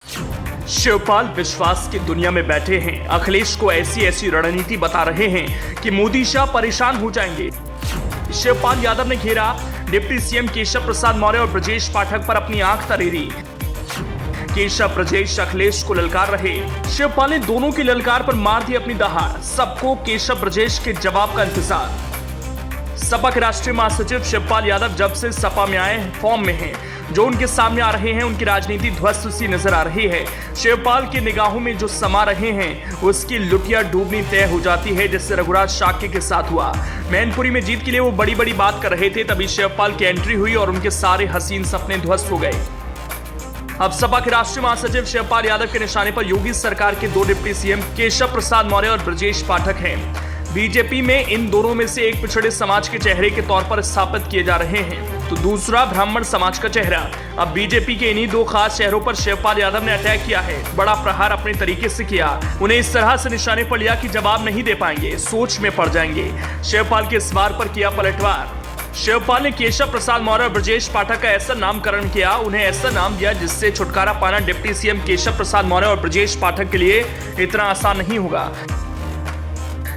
शिवपाल विश्वास की दुनिया में बैठे हैं। अखिलेश को ऐसी रणनीति बता रहे हैं कि मोदी शाह परेशान हो जाएंगे। शिवपाल यादव ने घेरा डिप्टी सीएम केशव प्रसाद मौर्य और ब्रजेश पाठक पर अपनी आंख तरेरी। केशव ब्रजेश अखिलेश को ललकार रहे। शिवपाल ने दोनों की ललकार पर मार दी अपनी दहाड़। सबको केशव ब्रजेश के जवाब का इंतजार। सपा के राष्ट्रीय महासचिव शिवपाल यादव जब से सपा में आए फॉर्म में हैं। जो उनके सामने आ रहे हैं उनकी राजनीति ध्वस्त सी नजर आ रही है। शिवपाल की निगाहों में जो समा रहे हैं उसकी लुटिया डूबनी तय हो जाती है, जिससे रघुराज शाक्य के साथ हुआ। मैनपुरी में जीत के लिए वो बड़ी बात कर रहे थे, तभी शिवपाल की एंट्री हुई और उनके सारे हसीन सपने ध्वस्त हो गए। अब सपा के राष्ट्रीय महासचिव शिवपाल यादव के निशाने पर योगी सरकार के दो डिप्टी सीएम केशव प्रसाद मौर्य और ब्रजेश पाठक हैं। बीजेपी में इन दोनों में से एक पिछड़े समाज के चेहरे के तौर पर स्थापित किए जा रहे हैं, तो दूसरा ब्राह्मण समाज का चेहरा। अब बीजेपी के इन्हीं दो खास चेहरों पर शिवपाल यादव ने अटैक किया है। बड़ा प्रहार अपने तरीके से किया। उन्हें इस तरह से निशाने पर लिया कि जवाब नहीं दे पाएंगे, सोच में पड़ जाएंगे। शिवपाल के इस बार पर किया पलटवार। शिवपाल ने केशव प्रसाद मौर्य और ब्रजेश पाठक का ऐसा नामकरण किया, उन्हें ऐसा नाम दिया जिससे छुटकारा पाना डिप्टी सीएम केशव प्रसाद मौर्य और ब्रजेश पाठक के लिए इतना आसान नहीं होगा।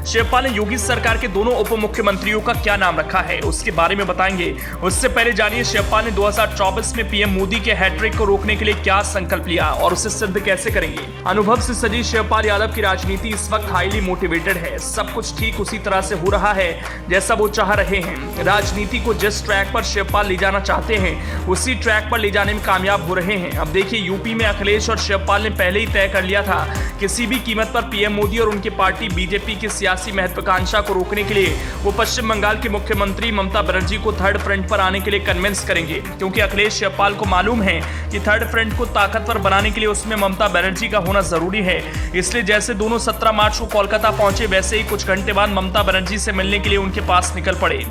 शिवपाल ने योगी सरकार के दोनों उप मुख्यमंत्रियों का क्या नाम रखा है, उसके बारे में बताएंगे। उससे पहले जानिए शिवपाल ने 2024 में पीएम मोदी के हैट्रिक को रोकने के लिए क्या संकल्प लिया और उसे सिद्ध कैसे करेंगे। अनुभव से सजी शिवपाल यादव की राजनीति इस वक्त हाईली मोटिवेटेड है। सब कुछ ठीक उसी तरह से हो रहा है जैसा वो चाह रहे हैं। राजनीति को जिस ट्रैक पर शिवपाल ले जाना चाहते हैं उसी ट्रैक पर ले जाने में कामयाब हो रहे हैं। अब देखिए, यूपी में अखिलेश और शिवपाल ने पहले ही तय कर लिया था, किसी भी कीमत पर पीएम मोदी और उनकी पार्टी बीजेपी की सियासी महत्वाकांक्षा को रोकने के लिए वो पश्चिम बंगाल की मुख्यमंत्री ममता बनर्जी को थर्ड फ्रंट पर आने के लिए कन्विंस करेंगे, क्योंकि अखिलेश शिवपाल को मालूम है कि थर्ड फ्रंट को ताकतवर बनाने के लिए उसमें ममता बनर्जी का होना जरूरी है। इसलिए जैसे दोनों 17 मार्च को कोलकाता पहुंचे, वैसे ही कुछ घंटे बाद ममता बनर्जी से मिलने के लिए उनके पास निकल पड़े।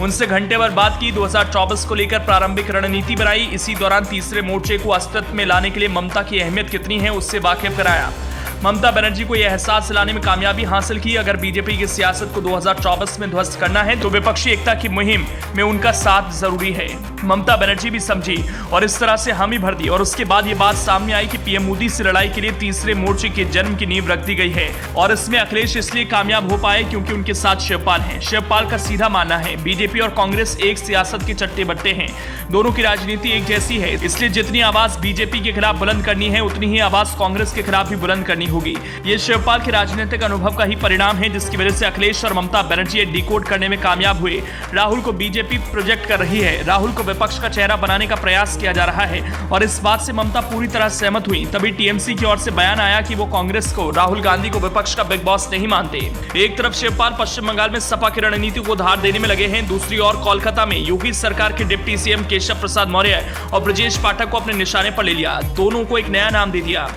उनसे घंटे भर बात की, 2024 को लेकर प्रारंभिक रणनीति बनाई। इसी दौरान तीसरे मोर्चे को अस्तित्व में लाने के लिए ममता की अहमियत कितनी है उससे वाकिफ कराया। ममता बनर्जी को यह एहसास दिलाने में कामयाबी हासिल की, अगर बीजेपी की सियासत को 2024 में ध्वस्त करना है तो विपक्षी एकता की मुहिम में उनका साथ जरूरी है। ममता बनर्जी भी समझी और इस तरह से हामी भर दी, और उसके बाद ये बात सामने आई कि पीएम मोदी से लड़ाई के लिए तीसरे मोर्चे के जन्म की नींव रख दी गई है। और इसमें अखिलेश इसलिए कामयाब हो पाए क्योंकि उनके साथ शिवपाल हैं। शिवपाल का सीधा मानना है, बीजेपी और कांग्रेस एक सियासत के चट्टे बट्टे हैं, दोनों की राजनीति एक जैसी है। इसलिए जितनी आवाज बीजेपी के खिलाफ बुलंद करनी है उतनी ही आवाज कांग्रेस के खिलाफ भी बुलंद करनी होगी। ये शिवपाल के राजनीतिक अनुभव का ही परिणाम है, जिसकी वजह से अखिलेश और ममता बनर्जी डिकोड करने में कामयाब हुए। राहुल को बीजेपी प्रोजेक्ट कर रही है, राहुल को विपक्ष का चेहरा बनाने का प्रयास किया जा रहा है, और इस बात से ममता पूरी तरह सहमत हुई। तभी टीएमसी की ओर से बयान आया कि वो कांग्रेस को, राहुल गांधी को विपक्ष का बिग बॉस नहीं मानते। एक तरफ शिवपाल पश्चिम बंगाल में सपा की रणनीति को धार देने में लगे हैं, दूसरी ओर कोलकाता में योगी सरकार के डिप्टी सीएम केशव प्रसाद मौर्य और ब्रजेश पाठक को अपने निशाने पर ले लिया। दोनों को एक नया नाम दे दिया।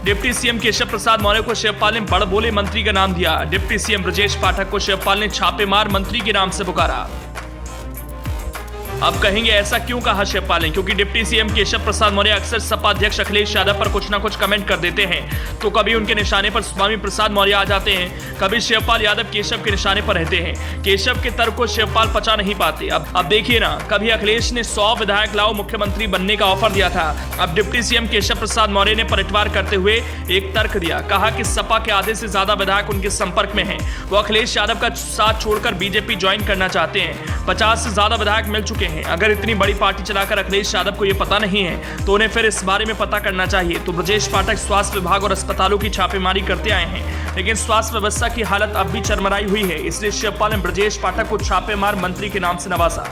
डिप्टी सीएम केशव प्रसाद मौर्य को शिवपाल ने बड़बोले मंत्री का नाम दिया। डिप्टी सीएम ब्रजेश पाठक को शिवपाल ने छापेमार मंत्री के नाम से पुकारा। अब कहेंगे ऐसा क्यों कहा शिवपाल ने, क्योंकि डिप्टी सीएम केशव प्रसाद मौर्य अक्सर सपा अध्यक्ष अखिलेश यादव पर कुछ ना कुछ कमेंट कर देते हैं, तो कभी उनके निशाने पर स्वामी प्रसाद मौर्य आ जाते हैं, कभी शिवपाल यादव केशव के निशाने पर रहते हैं। केशव के तर्क को शिवपाल पचा नहीं पाते। अब देखिए ना, कभी अखिलेश ने 100 विधायक लाओ मुख्यमंत्री बनने का ऑफर दिया था, अब डिप्टी सीएम केशव प्रसाद मौर्य ने पलटवार करते हुए एक तर्क दिया, कहा कि सपा के आधे से ज्यादा विधायक उनके संपर्क में हैं, वो अखिलेश यादव का साथ छोड़कर बीजेपी ज्वाइन करना चाहते हैं। 50 से ज्यादा विधायक मिल चुके हैं। अगर इतनी बड़ी पार्टी चलाकर अखिलेश यादव को यह पता नहीं है तो उन्हें फिर इस बारे में पता करना चाहिए। तो ब्रजेश पाठक स्वास्थ्य विभाग और अस्पतालों की छापेमारी करते आए हैं, लेकिन स्वास्थ्य व्यवस्था की हालत अब भी चरमराई हुई है, इसलिए शिवपाल ने ब्रजेश पाठक को छापेमार मंत्री के नाम से नवाजा।